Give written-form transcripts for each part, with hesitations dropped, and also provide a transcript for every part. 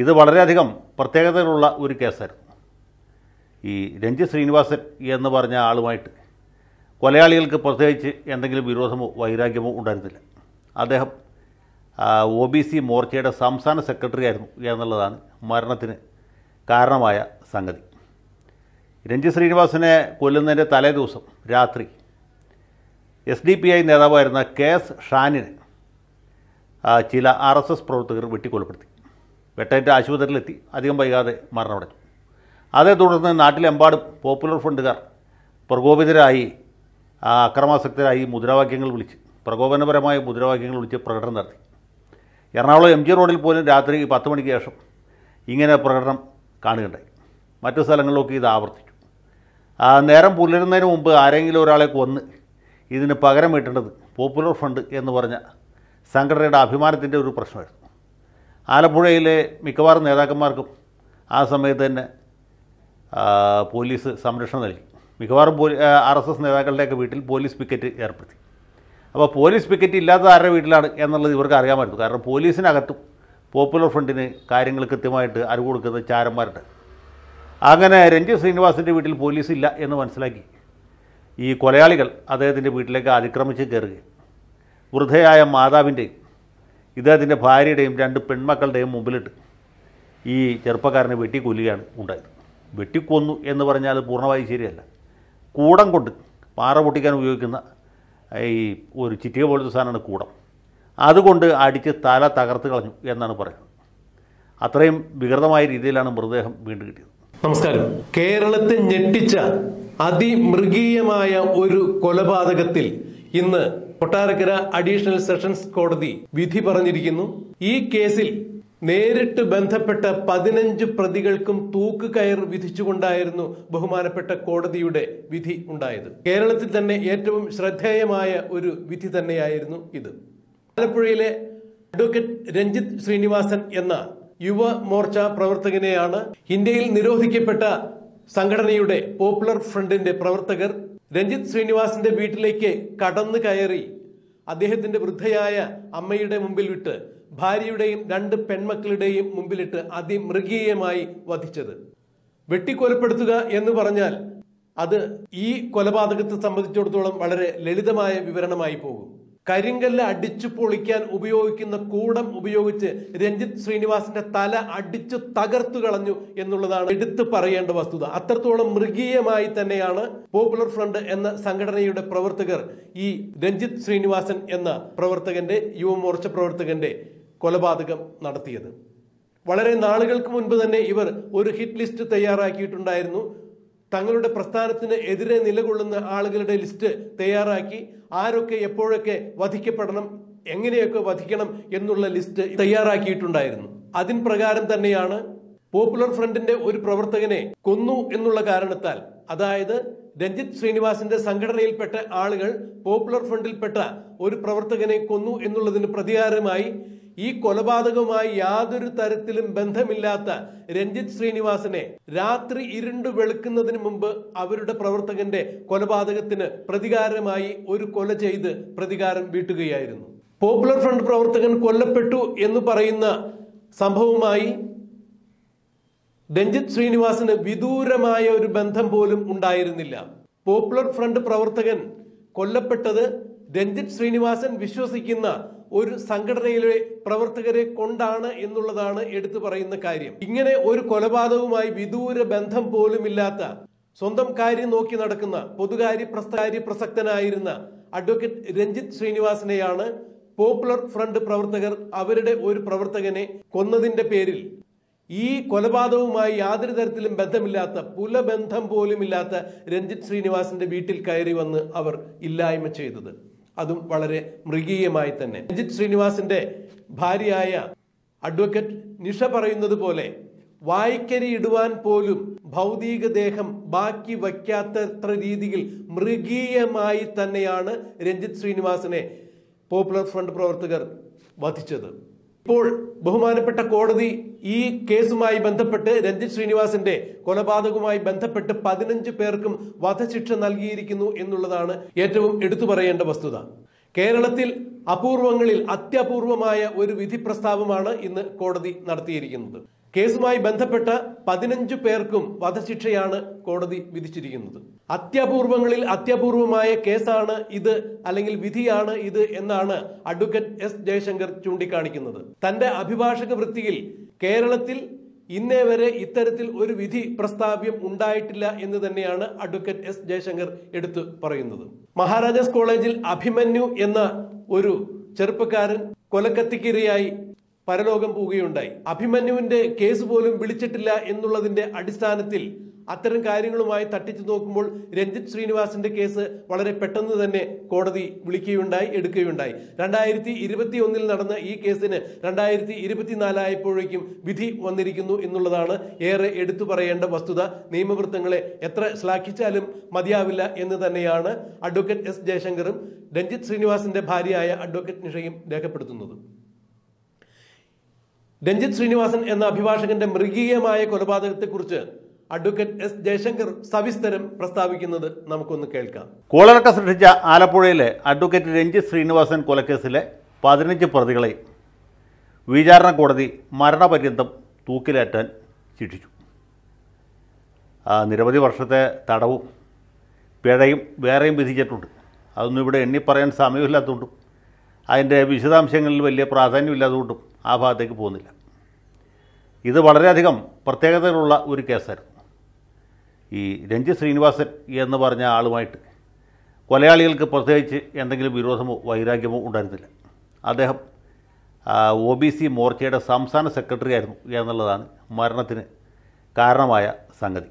ഇത് വളരെയധികം പ്രത്യേകതകളുള്ള ഒരു കേസായിരുന്നു. ഈ രഞ്ജിത്ത് ശ്രീനിവാസൻ എന്ന് പറഞ്ഞ ആളുമായിട്ട് കൊലയാളികൾക്ക് പ്രത്യേകിച്ച് എന്തെങ്കിലും വിരോധമോ വൈരാഗ്യമോ ഉണ്ടായിരുന്നില്ല. അദ്ദേഹം OBC മോർച്ചയുടെ സംസ്ഥാന സെക്രട്ടറി ആയിരുന്നു എന്നുള്ളതാണ് മരണത്തിന് കാരണമായ സംഗതി. രഞ്ജിത്ത് ശ്രീനിവാസനെ കൊല്ലുന്നതിൻ്റെ തലേ ദിവസം രാത്രി SDPI നേതാവായിരുന്ന KS ഷാനിനെ ചില RSS പ്രവർത്തകർ വെട്ടിക്കൊലപ്പെടുത്തി. വെട്ടേറ്റ് ആശുപത്രിയിലെത്തി, അധികം വൈകാതെ മരണമടഞ്ഞു. അതേ തുടർന്ന് നാട്ടിലെമ്പാടും പോപ്പുലർ ഫ്രണ്ടുകാർ പ്രകോപിതരായി അക്രമാസക്തരായി മുദ്രാവാക്യങ്ങൾ വിളിച്ച്, പ്രകോപനപരമായ മുദ്രാവാക്യങ്ങൾ വിളിച്ച് പ്രകടനം നടത്തി. എറണാകുളം MG റോഡിൽ പോലും രാത്രി 10 മണിക്ക് ശേഷം ഇങ്ങനെ പ്രകടനം കാണുകയുണ്ടായി. മറ്റു സ്ഥലങ്ങളിലൊക്കെ ഇത് ആവർത്തിച്ചു. നേരം പുലരുന്നതിന് മുമ്പ് ആരെങ്കിലും ഒരാളെ കൊന്ന് ഇതിന് പകരം വീട്ടേണ്ടത് പോപ്പുലർ ഫ്രണ്ട് എന്ന് പറഞ്ഞ സംഘടനയുടെ അഭിമാനത്തിൻ്റെ ഒരു പ്രശ്നമായിരുന്നു. ആലപ്പുഴയിലെ മിക്കവാറും നേതാക്കന്മാർക്കും ആ സമയത്ത് തന്നെ പോലീസ് സംരക്ഷണം നൽകി. മിക്കവാറും RSS നേതാക്കളുടെയൊക്കെ വീട്ടിൽ പോലീസ് പിക്കറ്റ് ഏർപ്പെടുത്തി. അപ്പോൾ പോലീസ് പിക്കറ്റ് ഇല്ലാത്ത ആരുടെ വീട്ടിലാണ് എന്നുള്ളത് ഇവർക്ക് അറിയാമായിരുന്നു. കാരണം പോലീസിനകത്തും പോപ്പുലർ ഫ്രണ്ടിന് കാര്യങ്ങൾ കൃത്യമായിട്ട് അറിവ് കൊടുക്കുന്ന ചാരന്മാരുണ്ട്. അങ്ങനെ രഞ്ജിത്ത് ശ്രീനിവാസൻ്റെ വീട്ടിൽ പോലീസ് ഇല്ല എന്ന് മനസ്സിലാക്കി ഈ കൊലയാളികൾ അദ്ദേഹത്തിൻ്റെ വീട്ടിലേക്ക് അതിക്രമിച്ച് കയറുകയും വൃദ്ധയായ മാതാവിൻ്റെയും ഇദ്ദേഹത്തിൻ്റെ ഭാര്യയുടെയും 2 പെൺമക്കളുടെയും മുമ്പിലിട്ട് ഈ ചെറുപ്പക്കാരനെ വെട്ടിക്കൊല്ലുകയാണ് ഉണ്ടായത്. വെട്ടിക്കൊന്നു എന്ന് പറഞ്ഞാൽ പൂർണ്ണമായി ശരിയല്ല. കൂടം കൊണ്ട് പാറ പൊട്ടിക്കാൻ ഉപയോഗിക്കുന്ന ഈ ഒരു ചിറ്റിക പോലത്തെ സാധനമാണ് കൂടം. അതുകൊണ്ട് അടിച്ച് തല തകർത്ത് കളഞ്ഞു എന്നാണ് പറയുന്നത്. അത്രയും വികൃതമായ രീതിയിലാണ് മൃതദേഹം വീണ്ടും കിട്ടിയത്. നമസ്കാരം. കേരളത്തെ ഞെട്ടിച്ച അതിമൃഗീയമായ ഒരു കൊലപാതകത്തിൽ ഇന്ന് കൊട്ടാരക്കര അഡീഷണൽ സെഷൻസ് കോടതി വിധി പറഞ്ഞിരിക്കുന്നു. ഈ കേസിൽ നേരിട്ട് ബന്ധപ്പെട്ട 15 പ്രതികൾക്കും തൂക്കുകയർ വിധിച്ചുകൊണ്ടായിരുന്നു ബഹുമാനപ്പെട്ട കോടതിയുടെ വിധി ഉണ്ടായത്. കേരളത്തിൽ തന്നെ ഏറ്റവും ശ്രദ്ധേയമായ ഒരു വിധി തന്നെയായിരുന്നു ഇത്. ആലപ്പുഴയിലെ അഡ്വക്കേറ്റ് രഞ്ജിത്ത് ശ്രീനിവാസൻ എന്ന യുവ മോർച്ച പ്രവർത്തകനെയാണ് ഇന്ത്യയിൽ നിരോധിക്കപ്പെട്ട സംഘടനയുടെ പോപ്പുലർ ഫ്രണ്ടിന്റെ പ്രവർത്തകർ രഞ്ജിത്ത് ശ്രീനിവാസന്റെ വീട്ടിലേക്ക് കടന്നു കയറി അദ്ദേഹത്തിന്റെ വൃദ്ധയായ അമ്മയുടെ മുമ്പിൽ വിട്ട് ഭാര്യയുടെയും 2 പെൺമക്കളുടെയും മുമ്പിലിട്ട് അതിമൃഗീയമായി വധിച്ചത്. വെട്ടിക്കൊലപ്പെടുത്തുക എന്ന് പറഞ്ഞാൽ അത് ഈ കൊലപാതകത്തെ സംബന്ധിച്ചിടത്തോളം വളരെ ലളിതമായ വിവരണമായി പോകും. കരിങ്കല്ല് അടിച്ചു പൊളിക്കാൻ ഉപയോഗിക്കുന്ന കൂടം ഉപയോഗിച്ച് രഞ്ജിത്ത് ശ്രീനിവാസന്റെ തല അടിച്ചു തകർത്തു കളഞ്ഞു എന്നുള്ളതാണ് എടുത്തു പറയേണ്ട വസ്തുത. അത്രത്തോളം മൃഗീയമായി തന്നെയാണ് പോപ്പുലർ ഫ്രണ്ട് എന്ന സംഘടനയുടെ പ്രവർത്തകർ ഈ രഞ്ജിത്ത് ശ്രീനിവാസൻ എന്ന പ്രവർത്തകന്റെ, യുവമോർച്ച പ്രവർത്തകന്റെ കൊലപാതകം നടത്തിയത്. വളരെ നാളുകൾക്ക് മുൻപ് തന്നെ ഇവർ ഒരു ഹിറ്റ് ലിസ്റ്റ് തയ്യാറാക്കിയിട്ടുണ്ടായിരുന്നു. തങ്ങളുടെ പ്രസ്ഥാനത്തിന് എതിരെ നിലകൊള്ളുന്ന ആളുകളുടെ ലിസ്റ്റ് തയ്യാറാക്കി ആരൊക്കെ എപ്പോഴൊക്കെ വധിക്കപ്പെടണം, എങ്ങനെയൊക്കെ വധിക്കണം എന്നുള്ള ലിസ്റ്റ് തയ്യാറാക്കിയിട്ടുണ്ടായിരുന്നു. അതിൻ പ്രകാരം തന്നെയാണ് പോപ്പുലർ ഫ്രണ്ടിന്റെ ഒരു പ്രവർത്തകനെ കൊന്നു എന്നുള്ള കാരണത്താൽ, അതായത് രഞ്ജിത്ത് ശ്രീനിവാസന്റെ സംഘടനയിൽപ്പെട്ട ആളുകൾ പോപ്പുലർ ഫ്രണ്ടിൽപ്പെട്ട ഒരു പ്രവർത്തകനെ കൊന്നു എന്നുള്ളതിന് പ്രതികാരമായി ഈ കൊലപാതകവുമായി യാതൊരു തരത്തിലും ബന്ധമില്ലാത്ത രഞ്ജിത്ത് ശ്രീനിവാസനെ രാത്രി ഇരുണ്ടു വെളുക്കുന്നതിന് മുമ്പ് അവരുടെ പ്രവർത്തകന്റെ കൊലപാതകത്തിന് പ്രതികാരമായി ഒരു കൊല ചെയ്ത് പ്രതികാരം വീട്ടുകയായിരുന്നു. പോപ്പുലർ ഫ്രണ്ട് പ്രവർത്തകൻ കൊല്ലപ്പെട്ടു എന്ന് പറയുന്ന സംഭവവുമായി രഞ്ജിത്ത് ശ്രീനിവാസന് വിദൂരമായ ഒരു ബന്ധം പോലും ഉണ്ടായിരുന്നില്ല. പോപ്പുലർ ഫ്രണ്ട് പ്രവർത്തകൻ കൊല്ലപ്പെട്ടത് രഞ്ജിത്ത് ശ്രീനിവാസൻ വിശ്വസിക്കുന്ന ഒരു സംഘടനയിലെ പ്രവർത്തകരെ കൊണ്ടാണ് എന്നുള്ളതാണ് എടുത്തു പറയുന്ന കാര്യം. ഇങ്ങനെ ഒരു കൊലപാതകവുമായി വിദൂര ബന്ധം പോലുമില്ലാത്ത, സ്വന്തം കാര്യം നോക്കി നടക്കുന്ന പൊതുകാര്യ പ്രസക്തനായിരുന്ന അഡ്വക്കേറ്റ് രഞ്ജിത്ത് ശ്രീനിവാസനെയാണ് പോപ്പുലർ ഫ്രണ്ട് പ്രവർത്തകർ അവരുടെ ഒരു പ്രവർത്തകനെ കൊന്നതിന്റെ പേരിൽ ഈ കൊലപാതകവുമായി യാതൊരു തരത്തിലും ബന്ധമില്ലാത്ത, പുലബന്ധം പോലുമില്ലാത്ത രഞ്ജിത്ത് ശ്രീനിവാസന്റെ വീട്ടിൽ കയറി വന്ന് അവർ ഇല്ലായ്മ ചെയ്തത്. അതും വളരെ മൃഗീയമായി തന്നെ. രഞ്ജിത്ത് ശ്രീനിവാസന്റെ ഭാര്യയായ അഡ്വക്കേറ്റ് നിഷ പറയുന്നത് പോലെ വായ്ക്കരി ഇടുവാൻ പോലും ഭൗതികദേഹം ബാക്കി വയ്ക്കാത്തത്ര രീതിയിൽ മൃഗീയമായി തന്നെയാണ് രഞ്ജിത്ത് ശ്രീനിവാസനെ പോപ്പുലർ ഫ്രണ്ട് പ്രവർത്തകർ വധിച്ചത്. ഇപ്പോൾ ബഹുമാനപ്പെട്ട കോടതി ഈ കേസുമായി ബന്ധപ്പെട്ട് രഞ്ജിത്ത് ശ്രീനിവാസന്റെ കൊലപാതകവുമായി ബന്ധപ്പെട്ട് 15 പേർക്കും വധശിക്ഷ നൽകിയിരിക്കുന്നു എന്നുള്ളതാണ് ഏറ്റവും എടുത്തു പറയേണ്ട വസ്തുത. കേരളത്തിൽ അപൂർവങ്ങളിൽ അത്യപൂർവമായ ഒരു വിധി പ്രസ്താവമാണ് ഇന്ന് കോടതി നടത്തിയിരിക്കുന്നത്. കേസുമായി ബന്ധപ്പെട്ട 15 പേർക്കും വധശിക്ഷയാണ് കോടതി വിധിച്ചിരിക്കുന്നത്. അത്യപൂർവങ്ങളിൽ അത്യപൂർവമായ കേസാണ് ഇത്, അല്ലെങ്കിൽ വിധിയാണ് ഇത് എന്നാണ് അഡ്വക്കേറ്റ് എസ് ജയശങ്കർ ചൂണ്ടിക്കാണിക്കുന്നത്. തന്റെ അഭിഭാഷക വൃത്തിയിൽ കേരളത്തിൽ ഇന്നേ വരെ ഇത്തരത്തിൽ ഒരു വിധി പ്രസ്താവ്യം ഉണ്ടായിട്ടില്ല എന്ന് തന്നെയാണ് അഡ്വക്കേറ്റ് എസ് ജയശങ്കർ എടുത്തു പറയുന്നത്. മഹാരാജാസ് കോളേജിൽ അഭിമന്യു എന്ന ഒരു ചെറുപ്പക്കാരൻ കൊലക്കത്തിക്കിരയായി പരലോകം പോവുകയുണ്ടായി. അഭിമന്യുവിന്റെ കേസ് പോലും വിളിച്ചിട്ടില്ല എന്നുള്ളതിന്റെ അടിസ്ഥാനത്തിൽ അത്തരം കാര്യങ്ങളുമായി തട്ടിച്ചു നോക്കുമ്പോൾ രഞ്ജിത്ത് ശ്രീനിവാസന്റെ കേസ് വളരെ പെട്ടെന്ന് തന്നെ കോടതി വിളിക്കുകയുണ്ടായി, എടുക്കുകയുണ്ടായി. 2021 നടന്ന ഈ കേസിന് 2024 ആയപ്പോഴേക്കും വിധി വന്നിരിക്കുന്നു എന്നുള്ളതാണ് ഏറെ എടുത്തു പറയേണ്ട വസ്തുത. നിയമവൃത്തങ്ങളെ എത്ര ശ്ലാഘിച്ചാലും മതിയാവില്ല എന്ന് തന്നെയാണ് അഡ്വക്കേറ്റ് എസ് ജയശങ്കറും രഞ്ജിത്ത് ശ്രീനിവാസന്റെ ഭാര്യയായ അഡ്വക്കേറ്റ് നിഷയും രേഖപ്പെടുത്തുന്നത്. രഞ്ജിത്ത് ശ്രീനിവാസൻ എന്ന അഭിഭാഷകന്റെ മൃഗീയമായ കൊലപാതകത്തെക്കുറിച്ച് അഡ്വക്കേറ്റ് എസ് ജയശങ്കർ സവിസ്തരം പ്രസ്താവിക്കുന്നത് നമുക്കൊന്ന് കേൾക്കാം. കോളറക്ക സൃഷ്ടിച്ച ആലപ്പുഴയിലെ അഡ്വക്കേറ്റ് രഞ്ജിത്ത് ശ്രീനിവാസൻ കൊലക്കേസിലെ 15 പ്രതികളെ വിചാരണ കോടതി മരണപര്യന്തം തൂക്കിലേറ്റാൻ ശിക്ഷിച്ചു. നിരവധി വർഷത്തെ തടവും പിഴയും വേറെയും വിധിച്ചിട്ടുണ്ട്. അതൊന്നും ഇവിടെ എണ്ണി പറയാൻ സമയമില്ലാത്തതുകൊണ്ടും അതിൻ്റെ വിശദാംശങ്ങളിൽ വലിയ പ്രാധാന്യമില്ലാത്തതുകൊണ്ടും ആ ഭാഗത്തേക്ക് പോകുന്നില്ല. ഇത് വളരെയധികം പ്രത്യേകതകളുള്ള ഒരു കേസായിരുന്നു. ഈ രഞ്ജിത്ത് ശ്രീനിവാസൻ എന്ന് പറഞ്ഞ ആളുമായിട്ട് കൊലയാളികൾക്ക് പ്രത്യേകിച്ച് എന്തെങ്കിലും വിരോധമോ വൈരാഗ്യമോ ഉണ്ടായിരുന്നില്ല. അദ്ദേഹം OBC മോർച്ചയുടെ സംസ്ഥാന സെക്രട്ടറി ആയിരുന്നു എന്നുള്ളതാണ് മരണത്തിന് കാരണമായ സംഗതി.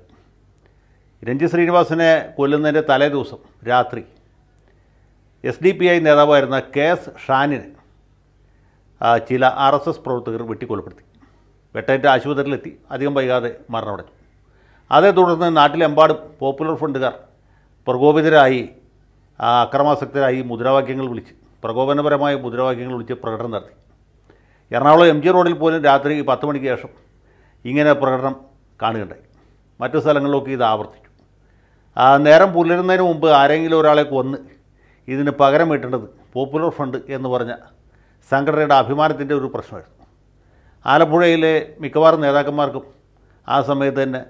രഞ്ജിത്ത് ശ്രീനിവാസനെ കൊല്ലുന്നതിൻ്റെ തലേ ദിവസം രാത്രി SDPI നേതാവായിരുന്ന KS ഷാനിനെ ചില RSS പ്രവർത്തകർ വെട്ടിക്കൊലപ്പെടുത്തി. വെട്ടേറ്റ് ആശുപത്രിയിലെത്തി അധികം വൈകാതെ മരണമടഞ്ഞു. അതേ തുടർന്ന് നാട്ടിലെമ്പാടും പോപ്പുലർ ഫ്രണ്ടുകാർ പ്രകോപിതരായി അക്രമാസക്തരായി മുദ്രാവാക്യങ്ങൾ വിളിച്ച്, പ്രകോപനപരമായ മുദ്രാവാക്യങ്ങൾ വിളിച്ച് പ്രകടനം നടത്തി. എറണാകുളം MG റോഡിൽ പോലും രാത്രി 10 മണിക്ക് ശേഷം ഇങ്ങനെ പ്രകടനം കാണുകയുണ്ടായി. മറ്റു സ്ഥലങ്ങളിലൊക്കെ ഇത് ആവർത്തിച്ചു. നേരം പുലരുന്നതിന് മുമ്പ് ആരെങ്കിലും ഒരാളെ കൊന്ന് ഇതിന് പകരം വീട്ടേണ്ടത് പോപ്പുലർ ഫ്രണ്ട് എന്ന് പറഞ്ഞ സംഘടനയുടെ അഭിമാനത്തിൻ്റെ ഒരു പ്രശ്നമായിരുന്നു. ആലപ്പുഴയിലെ മിക്കവാറും നേതാക്കന്മാർക്കും ആ സമയത്ത് തന്നെ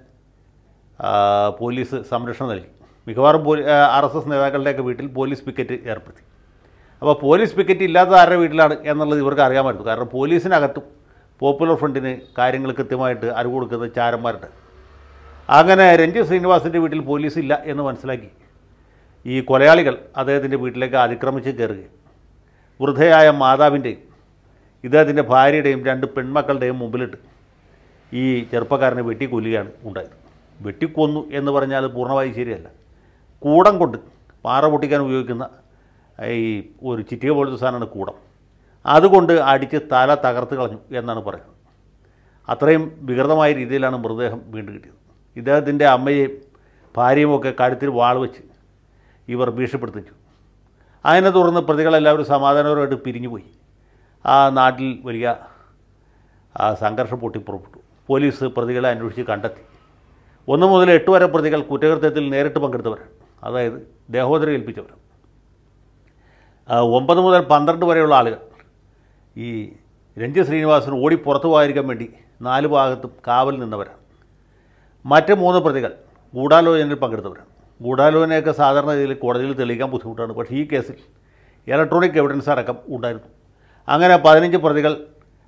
പോലീസ് സംരക്ഷണം നൽകി. മിക്കവാറും RSS നേതാക്കളുടെയൊക്കെ വീട്ടിൽ പോലീസ് പിക്കറ്റ് ഏർപ്പെടുത്തി. അപ്പോൾ പോലീസ് പിക്കറ്റ് ഇല്ലാത്ത ആരുടെ വീട്ടിലാണ് എന്നുള്ളത് ഇവർക്ക് അറിയാമായിരുന്നു. കാരണം പോലീസിനകത്തും പോപ്പുലർ ഫ്രണ്ടിന് കാര്യങ്ങൾ കൃത്യമായിട്ട് അറിവ് കൊടുക്കുന്ന ചാരന്മാരുണ്ട്. അങ്ങനെ രഞ്ജിത്ത് ശ്രീനിവാസൻ്റെ വീട്ടിൽ പോലീസ് ഇല്ല എന്ന് മനസ്സിലാക്കി ഈ കൊലയാളികൾ അദ്ദേഹത്തിൻ്റെ വീട്ടിലേക്ക് അതിക്രമിച്ച് കയറുകയും വൃദ്ധയായ മാതാവിൻ്റെയും ഇദ്ദേഹത്തിൻ്റെ ഭാര്യയുടെയും 2 പെൺമക്കളുടെയും മുമ്പിലിട്ട് ഈ ചെറുപ്പക്കാരനെ വെട്ടിക്കൊല്ലുകയാണ് ഉണ്ടായത്. വെട്ടിക്കൊന്നു എന്ന് പറഞ്ഞാൽ പൂർണ്ണമായി ശരിയല്ല. കൂടം കൊണ്ട് പാറ പൊട്ടിക്കാൻ ഉപയോഗിക്കുന്ന ഈ ഒരു ചിറ്റിക പോലത്തെ സാധനമാണ് കൂടം. അതുകൊണ്ട് അടിച്ച് തല തകർത്ത് കളഞ്ഞു എന്നാണ് പറയുന്നത്. അത്രയും വികൃതമായ രീതിയിലാണ് മൃതദേഹം വീണ്ടും കിട്ടിയത്. ഇദ്ദേഹത്തിൻ്റെ അമ്മയെയും ഭാര്യയുമൊക്കെ കഴുത്തിൽ വാൾ വെച്ച് ഇവർ ഭീഷണിപ്പെടുത്തിച്ചു. അതിനെ തുടർന്ന് പ്രതികളെല്ലാവരും സമാധാനപരമായിട്ട് പിരിഞ്ഞുപോയി. ആ നാട്ടിൽ വലിയ സംഘർഷം പൊട്ടിപ്പുറപ്പെട്ടു. പോലീസ് പ്രതികളെ അന്വേഷിച്ച് കണ്ടെത്തി. 1 മുതൽ 8 വരെ പ്രതികൾ കുറ്റകൃത്യത്തിൽ നേരിട്ട് പങ്കെടുത്തവരാണ്, അതായത് ദേഹോദരം ഏൽപ്പിച്ചവരാണ്. 9 മുതൽ 12 വരെയുള്ള ആളുകൾ ഈ രഞ്ജിത്ത് ശ്രീനിവാസൻ ഓടി പുറത്തു പോകാതിരിക്കാൻ വേണ്ടി 4 ഭാഗത്തും കാവൽ നിന്നവരാണ്. മറ്റ് 3 പ്രതികൾ ഗൂഢാലോചനയിൽ പങ്കെടുത്തവരാണ്. ഗൂഢാലോചനയൊക്കെ സാധാരണ രീതിയിൽ കോടതിയിൽ തെളിയിക്കാൻ ബുദ്ധിമുട്ടാണ്. പക്ഷേ ഈ കേസിൽ ഇലക്ട്രോണിക് എവിഡൻസ് അടക്കം ഉണ്ടായിരുന്നു. അങ്ങനെ 15 പ്രതികൾ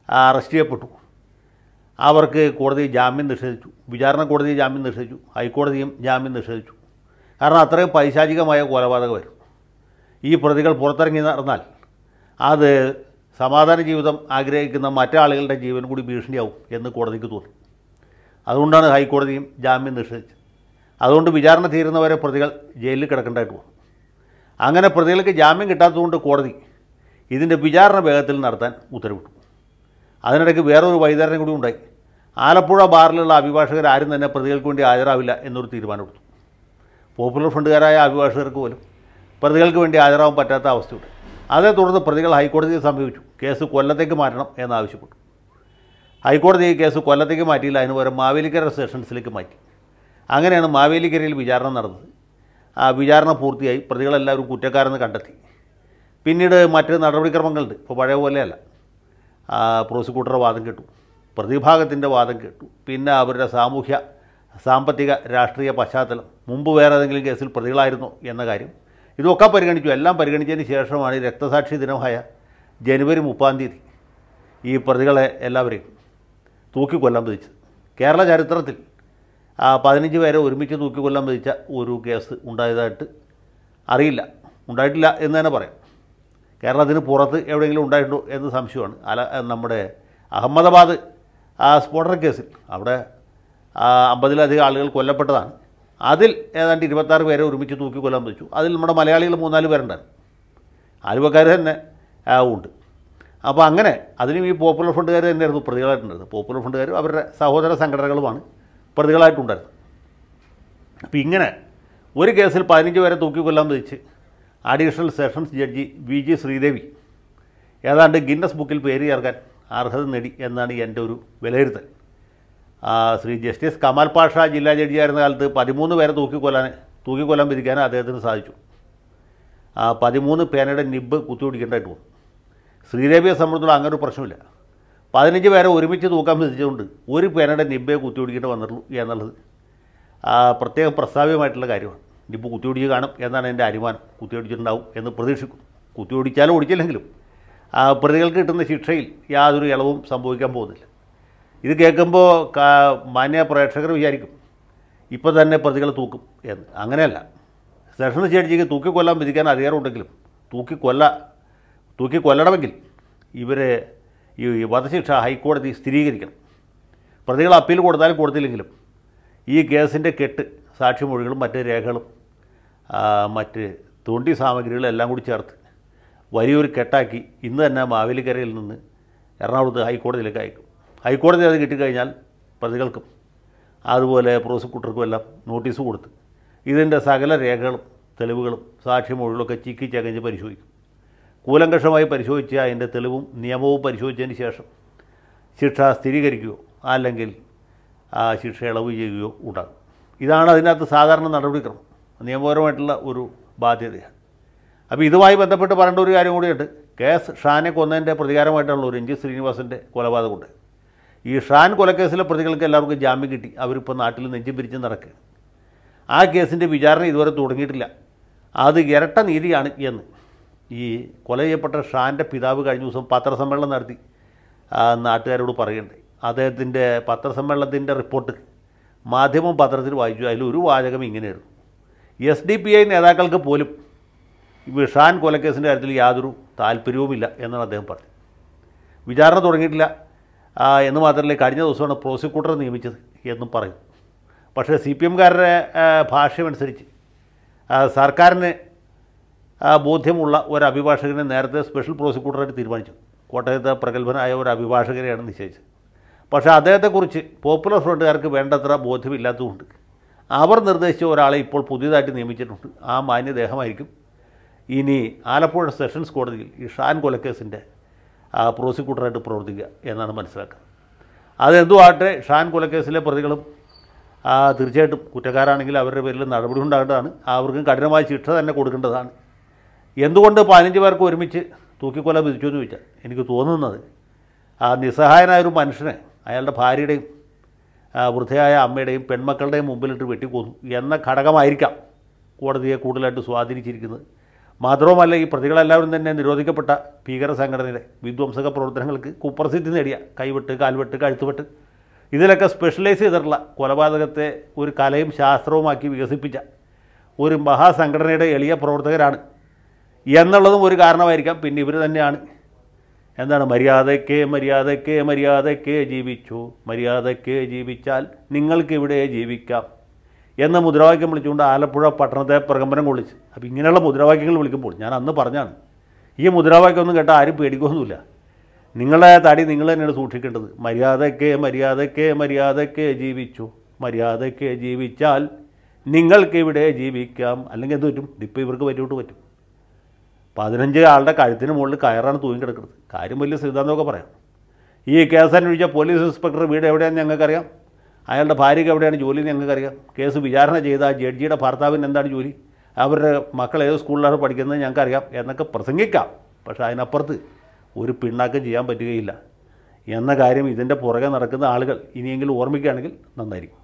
അറസ്റ്റ് ചെയ്യപ്പെട്ടു. അവർക്ക് കോടതി ജാമ്യം നിഷേധിച്ചു. വിചാരണ കോടതി ജാമ്യം നിഷേധിച്ചു. ഹൈക്കോടതിയും ജാമ്യം നിഷേധിച്ചു. കാരണം അത്രയും പൈശാചികമായ കൊലപാതകമായിരുന്നു. ഈ പ്രതികൾ പുറത്തിറങ്ങി നടന്നാൽ അത് സമാധാന ജീവിതം ആഗ്രഹിക്കുന്ന മറ്റാളുകളുടെ ജീവൻ കൂടി ഭീഷണിയാവും എന്ന് കോടതിക്ക് തോന്നി. അതുകൊണ്ടാണ് ഹൈക്കോടതിയും ജാമ്യം നിഷേധിച്ചത്. അതുകൊണ്ട് വിചാരണ തീരുന്നവരെ പ്രതികൾ ജയിലിൽ കിടക്കേണ്ടതായിട്ട് വന്നു. അങ്ങനെ പ്രതികൾക്ക് ജാമ്യം കിട്ടാത്തതുകൊണ്ട് കോടതി ഇതിൻ്റെ വിചാരണ വേഗത്തിൽ നടത്താൻ ഉത്തരവിട്ടു. അതിനിടയ്ക്ക് വേറൊരു വൈതരണ കൂടി ഉണ്ടായി. ആലപ്പുഴ ബാറിലുള്ള അഭിഭാഷകർ ആരും തന്നെ പ്രതികൾക്ക് വേണ്ടി ഹാജരാവില്ല എന്നൊരു തീരുമാനമെടുത്തു. പോപ്പുലർ ഫ്രണ്ടുകാരായ അഭിഭാഷകർക്ക് പോലും പ്രതികൾക്ക് വേണ്ടി ഹാജരാവാൻ പറ്റാത്ത അവസ്ഥയുണ്ട്. അതേ തുടർന്ന് പ്രതികൾ ഹൈക്കോടതിയെ സമീപിച്ചു. കേസ് കൊല്ലത്തേക്ക് മാറ്റണം എന്നാവശ്യപ്പെട്ടു. ഹൈക്കോടതി ഈ കേസ് കൊല്ലത്തേക്ക് മാറ്റിയില്ല, അതിന് പകരം മാവേലിക്കര സെഷൻസിലേക്ക് മാറ്റി. അങ്ങനെയാണ് മാവേലിക്കരയിൽ വിചാരണ നടന്നത്. ആ വിചാരണ പൂർത്തിയായി. പ്രതികളെല്ലാവരും കുറ്റക്കാരെന്ന് കണ്ടെത്തി. പിന്നീട് മറ്റ് നടപടിക്രമങ്ങളുണ്ട്. ഇപ്പോൾ പഴയ പോലെയല്ല. പ്രോസിക്യൂട്ടറുടെ വാദം കേട്ടു, പ്രതിഭാഗത്തിൻ്റെ വാദം കേട്ടു. പിന്നെ അവരുടെ സാമൂഹ്യ സാമ്പത്തിക രാഷ്ട്രീയ പശ്ചാത്തലം, മുമ്പ് വേറെ ഏതെങ്കിലും കേസിൽ പ്രതികളായിരുന്നോ എന്ന കാര്യം, ഇതൊക്കെ പരിഗണിച്ചു. എല്ലാം പരിഗണിച്ചതിന് ശേഷമാണ് രക്തസാക്ഷി ദിനമായ ജനുവരി 30 ഈ പ്രതികളെ എല്ലാവരെയും തൂക്കിക്കൊല്ലാൻ വിധിച്ചത്. കേരള ചരിത്രത്തിൽ 15 പേരെ ഒരുമിച്ച് തൂക്കിക്കൊല്ലാൻ വിധിച്ച ഒരു കേസ് ഉണ്ടായതായിട്ട് അറിയില്ല, ഉണ്ടായിട്ടില്ല എന്ന് തന്നെ പറയാം. കേരളത്തിന് പുറത്ത് എവിടെയെങ്കിലും ഉണ്ടായിട്ടുണ്ടോ എന്ന് സംശയമാണ്. നമ്മുടെ അഹമ്മദാബാദ് സ്ഫോടന കേസിൽ അവിടെ 50-ലധികം ആളുകൾ കൊല്ലപ്പെട്ടതാണ്. അതിൽ ഏതാണ്ട് 26 പേരെ ഒരുമിച്ച് തൂക്കിക്കൊല്ലാൻ വിധിച്ചു. അതിൽ നമ്മുടെ മലയാളികൾ 3-4 പേരുണ്ടായിരുന്നു, ആലുവക്കാർ തന്നെ ഉണ്ട്. അപ്പോൾ അങ്ങനെ അതിനും ഈ പോപ്പുലർ ഫ്രണ്ടുകാർ തന്നെയായിരുന്നു പ്രതികളായിട്ടുണ്ടായിരുന്നത്. പോപ്പുലർ ഫ്രണ്ടുകാരും അവരുടെ സഹോദര സംഘടനകളുമാണ് പ്രതികളായിട്ടുണ്ടായിരുന്നത്. അപ്പോൾ ഇങ്ങനെ ഒരു കേസിൽ 15 പേരെ തൂക്കിക്കൊല്ലാൻ വിധിച്ച് additional sessions judge VG Sreedevi ഏതാണ്ട് ഗിന്നസ് ബുക്കിൽ പേര് ചേർക്കാൻ അർഹത നേടി എന്നാണ് എൻ്റെ ഒരു വിലയിരുത്തൽ. ശ്രീ ജസ്റ്റിസ് കമാൽ പാഷ ജില്ലാ ജഡ്ജിയായിരുന്ന കാലത്ത് 13 പേരെ തൂക്കിക്കൊല്ലാൻ വിധിക്കാൻ അദ്ദേഹത്തിന് സാധിച്ചു. 13 പേനയുടെ നിബ്ബ് കുത്തിപിടിക്കേണ്ടതായിട്ട് വന്നു. ശ്രീദേവിയെ സംബന്ധിച്ചുള്ള അങ്ങനെ ഒരു പ്രശ്നമില്ല. 15 പേരെ ഒരുമിച്ച് തൂക്കാൻ വിധിച്ചുകൊണ്ട് ഒരു പേനയുടെ നിബ്ബെ കുത്തിപിടിക്കേണ്ടി വന്നിട്ടുള്ളൂ എന്നുള്ളത് പ്രത്യേകം പ്രസ്താവ്യമായിട്ടുള്ള കാര്യമാണ്. നിബ്ബ് കുത്തിപിടിച്ച് കാണും എന്നാണ് എൻ്റെ അനുമാനം. കുത്തിപിടിച്ചിട്ടുണ്ടാവും എന്ന് പ്രതീക്ഷിക്കും. കുത്തിപിടിച്ചാലും ഓടിച്ചില്ലെങ്കിലും പ്രതികൾക്ക് കിട്ടുന്ന ശിക്ഷയിൽ യാതൊരു ഇളവും സംഭവിക്കാൻ പോകുന്നില്ല. ഇത് കേൾക്കുമ്പോൾ മാന്യ പ്രേക്ഷകർ വിചാരിക്കും ഇപ്പോൾ തന്നെ പ്രതികളെ തൂക്കും എന്ന്. അങ്ങനെയല്ല. സെഷൻസ് ജഡ്ജിക്ക് തൂക്കിക്കൊല്ലാൻ വിധിക്കാൻ അധികാരമുണ്ടെങ്കിലും തൂക്കിക്കൊല്ലണമെങ്കിൽ ഇവരെ ഈ വധശിക്ഷ ഹൈക്കോടതി സ്ഥിരീകരിക്കണം. പ്രതികൾ അപ്പീൽ കൊടുത്താലും കൊടുത്തില്ലെങ്കിലും ഈ കേസിൻ്റെ കെട്ട്, സാക്ഷിമൊഴികളും മറ്റ് രേഖകളും മറ്റ് തോണ്ടി സാമഗ്രികളും എല്ലാം കൂടി ചേർത്ത് വലിയൊരു കെട്ടാക്കി ഇന്ന് തന്നെ മാവേലിക്കരയിൽ നിന്ന് എറണാകുളത്ത് ഹൈക്കോടതിയിലേക്ക് അയക്കും. ഹൈക്കോടതി അത് കിട്ടിക്കഴിഞ്ഞാൽ പ്രതികൾക്കും അതുപോലെ പ്രോസിക്യൂട്ടർക്കും എല്ലാം നോട്ടീസ് കൊടുത്ത് ഇതിൻ്റെ സകല രേഖകളും തെളിവുകളും സാക്ഷിമൊഴികളൊക്കെ ചിക്കി ചകഞ്ഞ് പരിശോധിക്കും. കൂലങ്കഷമായി പരിശോധിച്ച് അതിൻ്റെ തെളിവും നിയമവും പരിശോധിച്ചതിന് ശേഷം ശിക്ഷ സ്ഥിരീകരിക്കുകയോ അല്ലെങ്കിൽ ശിക്ഷ ഇളവ് ചെയ്യുകയോ ഉണ്ടാകും. ഇതാണ് അതിനകത്ത് സാധാരണ നടപടിക്രമം, നിയമപരമായിട്ടുള്ള ഒരു ബാധ്യതയാണ്. അപ്പോൾ ഇതുമായി ബന്ധപ്പെട്ട് പറയേണ്ട ഒരു കാര്യം കൂടിയുണ്ട്. കേസ് ഷാനെ കൊന്നതിൻ്റെ പ്രതികാരമായിട്ടുള്ള രഞ്ജി ശ്രീനിവാസൻ്റെ കൊലപാതകമുണ്ട്. ഈ ഷാൻ കൊലക്കേസിലെ പ്രതികൾക്ക് എല്ലാവർക്കും ജാമ്യം കിട്ടി. അവരിപ്പോൾ നാട്ടിൽ നെഞ്ചും പിരിച്ച് നടക്കുക. ആ കേസിൻ്റെ വിചാരണ ഇതുവരെ തുടങ്ങിയിട്ടില്ല. അത് ഇരട്ട നീതിയാണ് എന്ന് ഈ കൊല ചെയ്യപ്പെട്ട ഷാൻ്റെ പിതാവ് കഴിഞ്ഞ ദിവസം പത്രസമ്മേളനം നടത്തി നാട്ടുകാരോട് പറയുന്നുണ്ടായി. അദ്ദേഹത്തിൻ്റെ പത്രസമ്മേളനത്തിൻ്റെ റിപ്പോർട്ട് മാധ്യമം പത്രത്തിൽ വായിച്ചു. അതിലൊരു വാചകം ഇങ്ങനെയായിരുന്നു: SDPI നേതാക്കൾക്ക് പോലും ഷാൻ കൊലക്കേസിൻ്റെ കാര്യത്തിൽ യാതൊരു താല്പര്യവുമില്ല എന്നാണ് അദ്ദേഹം പറഞ്ഞത്. വിചാരണ തുടങ്ങിയിട്ടില്ല എന്ന് മാത്രമല്ല, കഴിഞ്ഞ ദിവസമാണ് പ്രോസിക്യൂട്ടറെ നിയമിച്ചത് എന്നും പറയും. പക്ഷേ CPMകാരുടെ ഭാഷ്യമനുസരിച്ച് സർക്കാരിന് ബോധ്യമുള്ള ഒരു അഭിഭാഷകനെ നേരത്തെ സ്പെഷ്യൽ പ്രോസിക്യൂട്ടറായിട്ട് തീരുമാനിച്ചു. കോട്ടയത്തെ പ്രഗത്ഭനായ ഒരു അഭിഭാഷകരെയാണ് നിശ്ചയിച്ചത്. പക്ഷേ അദ്ദേഹത്തെക്കുറിച്ച് പോപ്പുലർ ഫ്രണ്ടുകാർക്ക് വേണ്ടത്ര ബോധ്യമില്ലാത്തതുകൊണ്ട് അവർ നിർദ്ദേശിച്ച ഒരാളെ ഇപ്പോൾ പുതിയതായിട്ട് നിയമിച്ചിട്ടുണ്ട്. ആ മാന്യദേഹമായിരിക്കും ഇനി ആലപ്പുഴ സെഷൻസ് കോടതിയിൽ ഈ ഷാൻ കൊലക്കേസിൻ്റെ പ്രോസിക്യൂട്ടറായിട്ട് പ്രവർത്തിക്കുക എന്നാണ് മനസ്സിലാക്കുന്നത്. അതെന്തുമാകട്ടെ, ഷാൻ കൊലക്കേസിലെ പ്രതികളും തീർച്ചയായിട്ടും കുറ്റക്കാരാണെങ്കിൽ അവരുടെ പേരിൽ നടപടി ഉണ്ടാകേണ്ടതാണ്. അവർക്കും കഠിനമായ ശിക്ഷ തന്നെ കൊടുക്കേണ്ടതാണ്. എന്തുകൊണ്ട് 15 പേർക്ക് ഒരുമിച്ച് തൂക്കിക്കൊല വിധിച്ചു എന്ന് ചോദിച്ചാൽ എനിക്ക് തോന്നുന്നത് നിസ്സഹായനായൊരു മനുഷ്യനെ അയാളുടെ ഭാര്യയുടെയും വൃദ്ധയായ അമ്മയുടെയും പെൺമക്കളുടെയും മുമ്പിലിട്ട് വെട്ടിക്കൊന്നു എന്ന ഘടകമായിരിക്കാം കോടതിയെ കൂടുതലായിട്ട് സ്വാധീനിച്ചിരിക്കുന്നത്. മാത്രവുമല്ല, ഈ പ്രതികളെല്ലാവരും തന്നെ നിരോധിക്കപ്പെട്ട ഭീകര സംഘടനയുടെ വിധ്വംസക പ്രവർത്തനങ്ങൾക്ക് കുപ്രസിദ്ധി നേടിയ കൈവെട്ട്, കാൽവെട്ട്, കഴുത്തുവെട്ട് ഇതിലൊക്കെ സ്പെഷ്യലൈസ് ചെയ്തിട്ടുള്ള കൊലപാതകത്തെ ഒരു കലയും ശാസ്ത്രവുമാക്കി വികസിപ്പിച്ച ഒരു മഹാസംഘടനയുടെ എളിയ പ്രവർത്തകരാണ് എന്നുള്ളതും ഒരു കാരണമായിരിക്കാം. പിന്നെ ഇവർ തന്നെയാണ് മര്യാദയ്ക്ക് ജീവിച്ചു, മര്യാദയ്ക്ക് ജീവിച്ചാൽ നിങ്ങൾക്കിവിടെ ജീവിക്കാം എന്ന മുദ്രാവാക്യം വിളിച്ചുകൊണ്ട് ആലപ്പുഴ പട്ടണത്തെ പ്രകമ്പനം കൊള്ളിച്ച്. അപ്പോൾ ഇങ്ങനെയുള്ള മുദ്രാവാക്യങ്ങൾ വിളിക്കുമ്പോൾ ഞാൻ അന്ന് പറഞ്ഞാണ്, ഈ മുദ്രാവാക്യമൊന്നും കേട്ടാൽ ആരും പേടിക്കൊന്നുമില്ല. നിങ്ങളെ തടി നിങ്ങൾ തന്നെയാണ് സൂക്ഷിക്കേണ്ടത്. മര്യാദയ്ക്ക് ജീവിച്ചു, മര്യാദയ്ക്ക് ജീവിച്ചാൽ നിങ്ങൾക്കിവിടെ ജീവിക്കാം. അല്ലെങ്കിൽ എന്ത് പറ്റും? ഇതിപ്പോൾ ഇവർക്ക് പറ്റും. 15 ആളുടെ കഴുത്തിന് മുകളിൽ കയറാണ് തൂങ്ങിക്കിടക്കുന്നത്. കാര്യം വലിയ സിദ്ധാന്തമൊക്കെ പറയാം. ഈ കേസ് അന്വേഷിച്ച പോലീസ് ഇൻസ്പെക്ടർ വീട് എവിടെയാണെന്ന് ഞങ്ങൾക്കറിയാം. അയാളുടെ ഭാര്യയ്ക്ക് എവിടെയാണ് ജോലി ഞങ്ങൾക്കറിയാം. കേസ് വിചാരണ ചെയ്ത ജഡ്ജിയുടെ ഭർത്താവിന് എന്താണ് ജോലി, അവരുടെ മക്കൾ ഏത് സ്കൂളിലാണ് പഠിക്കുന്നത് ഞങ്ങൾക്കറിയാം എന്നൊക്കെ പ്രസംഗിക്കാം. പക്ഷേ അതിനപ്പുറത്ത് ഒരു പിണ്ണാക്കം ചെയ്യാൻ പറ്റുകയില്ല. എന്ന കാര്യം ഇതിൻ്റെ പുറകെ നടക്കുന്ന ആളുകൾ ഇനിയെങ്കിലും ഓർമ്മിക്കുകയാണെങ്കിൽ നന്നായിരിക്കും.